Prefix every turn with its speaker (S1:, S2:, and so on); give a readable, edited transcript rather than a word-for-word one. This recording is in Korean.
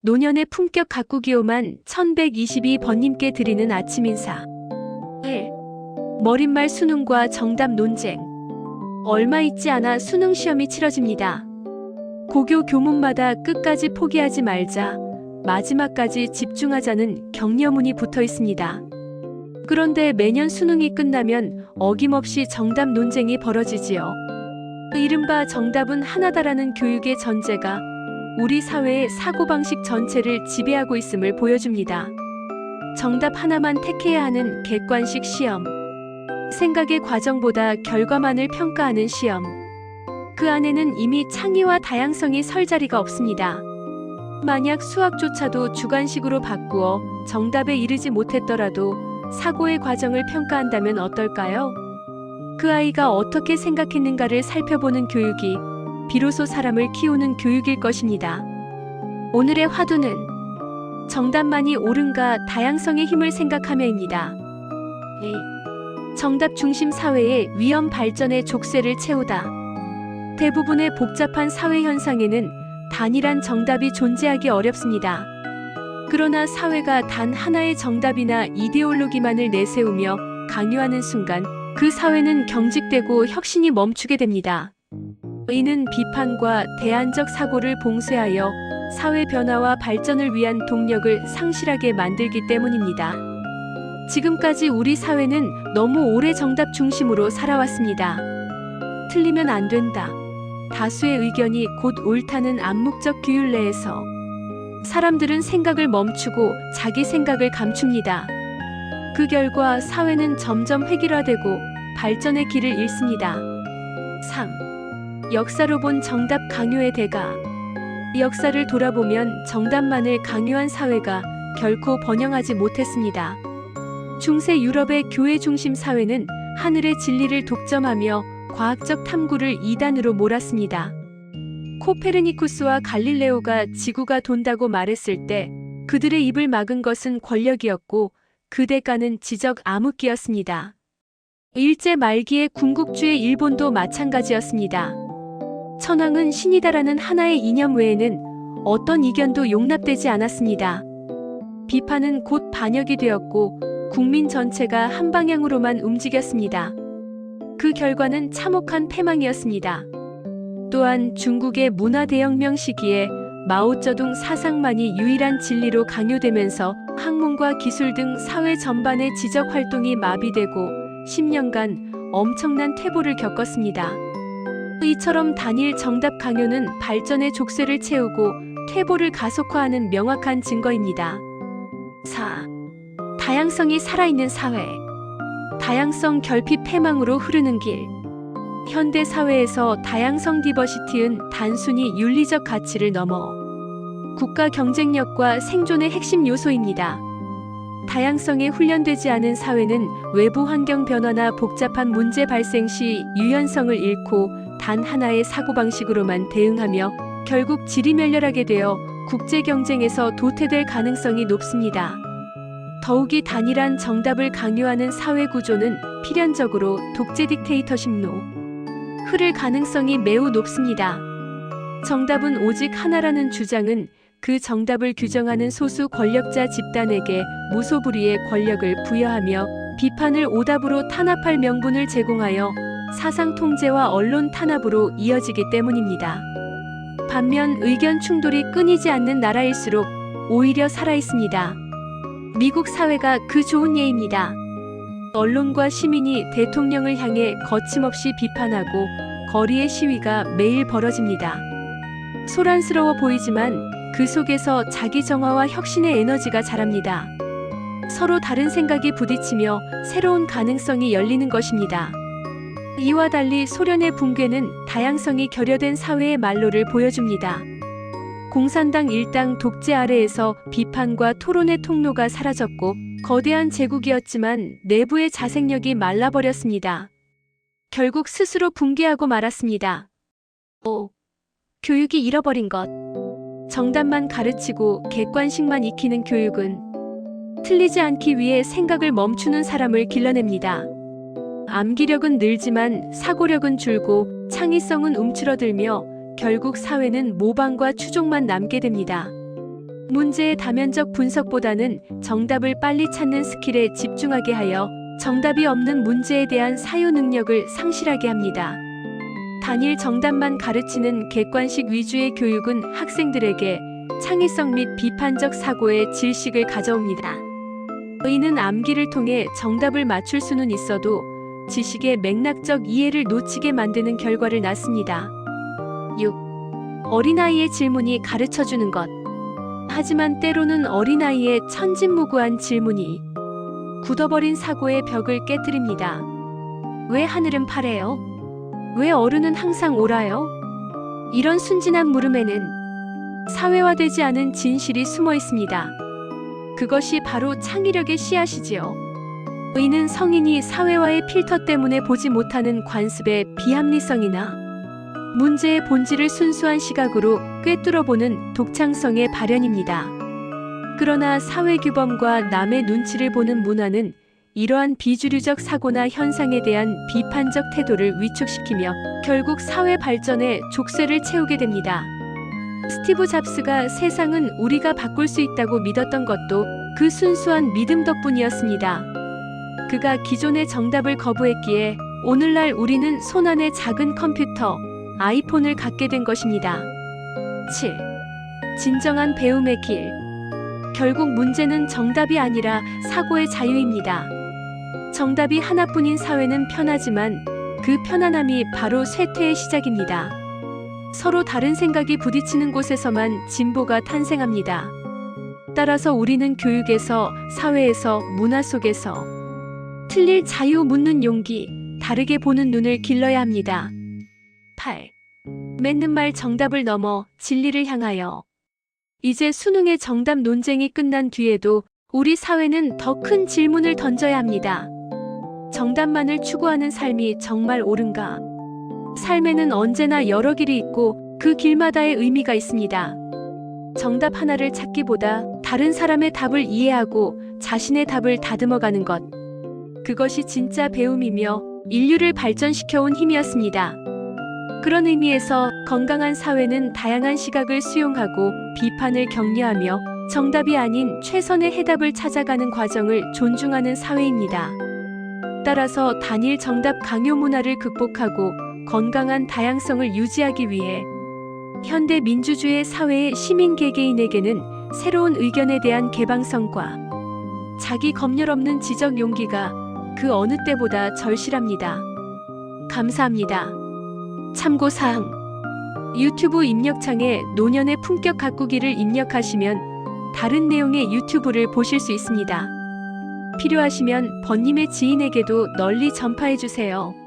S1: 노년의 품격 가꾸기요만 1122번님께 드리는 아침 인사. 1. 머릿말 수능과 정답 논쟁. 얼마 있지 않아 수능 시험이 치러집니다. 고교 교문마다 끝까지 포기하지 말자, 마지막까지 집중하자는 격려문이 붙어 있습니다. 그런데 매년 수능이 끝나면 어김없이 정답 논쟁이 벌어지지요. 이른바 정답은 하나다라는 교육의 전제가 우리 사회의 사고방식 전체를 지배하고 있음을 보여줍니다. 정답 하나만 택해야 하는 객관식 시험. 생각의 과정보다 결과만을 평가하는 시험. 그 안에는 이미 창의와 다양성이 설 자리가 없습니다. 만약 수학조차도 주관식으로 바꾸어 정답에 이르지 못했더라도 사고의 과정을 평가한다면 어떨까요? 그 아이가 어떻게 생각했는가를 살펴보는 교육이 비로소 사람을 키우는 교육일 것입니다. 오늘의 화두는 정답만이 옳은가 다양성의 힘을 생각하며입니다. 정답 중심 사회의 위험 발전의 족쇄를 채우다. 대부분의 복잡한 사회 현상에는 단일한 정답이 존재하기 어렵습니다. 그러나 사회가 단 하나의 정답이나 이데올로기만을 내세우며 강요하는 순간 그 사회는 경직되고 혁신이 멈추게 됩니다. 이는 비판과 대안적 사고를 봉쇄하여 사회 변화와 발전을 위한 동력을 상실하게 만들기 때문입니다. 지금까지 우리 사회는 너무 오래 정답 중심으로 살아왔습니다. 틀리면 안 된다. 다수의 의견이 곧 옳다는 암묵적 규율 내에서 사람들은 생각을 멈추고 자기 생각을 감춥니다. 그 결과 사회는 점점 획일화되고 발전의 길을 잃습니다. 3. 역사로 본 정답 강요의 대가. 역사를 돌아보면 정답만을 강요한 사회가 결코 번영하지 못했습니다. 중세 유럽의 교회 중심 사회는 하늘의 진리를 독점하며 과학적 탐구를 이단으로 몰았습니다. 코페르니쿠스와 갈릴레오가 지구가 돈다고 말했을 때 그들의 입을 막은 것은 권력이었고 그 대가는 지적 암흑기였습니다. 일제 말기의 군국주의 일본도 마찬가지였습니다. 천황은 신이다라는 하나의 이념 외에는 어떤 이견도 용납되지 않았습니다. 비판은 곧 반역이 되었고 국민 전체가 한 방향으로만 움직였습니다. 그 결과는 참혹한 패망이었습니다. 또한 중국의 문화대혁명 시기에 마오쩌둥 사상만이 유일한 진리로 강요되면서 학문과 기술 등 사회 전반의 지적 활동이 마비되고 10년간 엄청난 퇴보를 겪었습니다. 이처럼 단일 정답 강요는 발전의 족쇄를 채우고 퇴보를 가속화하는 명확한 증거입니다. 4. 다양성이 살아있는 사회. 다양성 결핍 패망으로 흐르는 길. 현대 사회에서 다양성 디버시티는 단순히 윤리적 가치를 넘어 국가 경쟁력과 생존의 핵심 요소입니다. 다양성에 훈련되지 않은 사회는 외부 환경 변화나 복잡한 문제 발생 시 유연성을 잃고 단 하나의 사고방식으로만 대응하며 결국 지리멸렬하게 되어 국제 경쟁에서 도태될 가능성이 높습니다. 더욱이 단일한 정답을 강요하는 사회 구조는 필연적으로 독재 딕테이터십로 흐를 가능성이 매우 높습니다. 정답은 오직 하나라는 주장은 그 정답을 규정하는 소수 권력자 집단에게 무소불위의 권력을 부여하며 비판을 오답으로 탄압할 명분을 제공하여 사상 통제와 언론 탄압으로 이어지기 때문입니다. 반면 의견 충돌이 끊이지 않는 나라일수록 오히려 살아있습니다. 미국 사회가 그 좋은 예입니다. 언론과 시민이 대통령을 향해 거침없이 비판하고 거리의 시위가 매일 벌어집니다. 소란스러워 보이지만 그 속에서 자기 정화와 혁신의 에너지가 자랍니다. 서로 다른 생각이 부딪히며 새로운 가능성이 열리는 것입니다. 이와 달리 소련의 붕괴는 다양성이 결여된 사회의 말로를 보여줍니다. 공산당 일당 독재 아래에서 비판과 토론의 통로가 사라졌고 거대한 제국이었지만 내부의 자생력이 말라버렸습니다. 결국 스스로 붕괴하고 말았습니다. 5. 교육이 잃어버린 것. 정답만 가르치고 객관식만 익히는 교육은 틀리지 않기 위해 생각을 멈추는 사람을 길러냅니다. 암기력은 늘지만 사고력은 줄고 창의성은 움츠러들며 결국 사회는 모방과 추종만 남게 됩니다. 문제의 다면적 분석보다는 정답을 빨리 찾는 스킬에 집중하게 하여 정답이 없는 문제에 대한 사유 능력을 상실하게 합니다. 단일 정답만 가르치는 객관식 위주의 교육은 학생들에게 창의성 및 비판적 사고의 질식을 가져옵니다. 이는 암기를 통해 정답을 맞출 수는 있어도 지식의 맥락적 이해를 놓치게 만드는 결과를 낳습니다. 6. 어린아이의 질문이 가르쳐주는 것. 하지만 때로는 어린아이의 천진무구한 질문이 굳어버린 사고의 벽을 깨뜨립니다. 왜 하늘은 파래요? 왜 어른은 항상 오라요? 이런 순진한 물음에는 사회화되지 않은 진실이 숨어 있습니다. 그것이 바로 창의력의 씨앗이지요. 이는 성인이 사회화의 필터 때문에 보지 못하는 관습의 비합리성이나 문제의 본질을 순수한 시각으로 꿰뚫어보는 독창성의 발현입니다. 그러나 사회규범과 남의 눈치를 보는 문화는 이러한 비주류적 사고나 현상에 대한 비판적 태도를 위축시키며 결국 사회 발전의 족쇄를 채우게 됩니다. 스티브 잡스가 세상은 우리가 바꿀 수 있다고 믿었던 것도 그 순수한 믿음 덕분이었습니다. 그가 기존의 정답을 거부했기에 오늘날 우리는 손안에 작은 컴퓨터, 아이폰을 갖게 된 것입니다. 7. 진정한 배움의 길. 결국 문제는 정답이 아니라 사고의 자유입니다. 정답이 하나뿐인 사회는 편하지만 그 편안함이 바로 쇠퇴의 시작입니다. 서로 다른 생각이 부딪히는 곳에서만 진보가 탄생합니다. 따라서 우리는 교육에서, 사회에서, 문화 속에서 틀릴 자유 묻는 용기, 다르게 보는 눈을 길러야 합니다. 8. 맺는 말 정답을 넘어 진리를 향하여. 이제 수능의 정답 논쟁이 끝난 뒤에도 우리 사회는 더 큰 질문을 던져야 합니다. 정답만을 추구하는 삶이 정말 옳은가? 삶에는 언제나 여러 길이 있고 그 길마다의 의미가 있습니다. 정답 하나를 찾기보다 다른 사람의 답을 이해하고 자신의 답을 다듬어가는 것. 그것이 진짜 배움이며 인류를 발전시켜온 힘이었습니다. 그런 의미에서 건강한 사회는 다양한 시각을 수용하고 비판을 격려하며 정답이 아닌 최선의 해답을 찾아가는 과정을 존중하는 사회입니다. 따라서 단일 정답 강요 문화를 극복하고 건강한 다양성을 유지하기 위해 현대 민주주의 사회의 시민 개개인에게는 새로운 의견에 대한 개방성과 자기 검열 없는 지적 용기가 그 어느 때보다 절실합니다. 감사합니다. 참고사항. 유튜브 입력창에 노년의 품격 가꾸기를 입력하시면 다른 내용의 유튜브를 보실 수 있습니다. 필요하시면 번님의 지인에게도 널리 전파해주세요.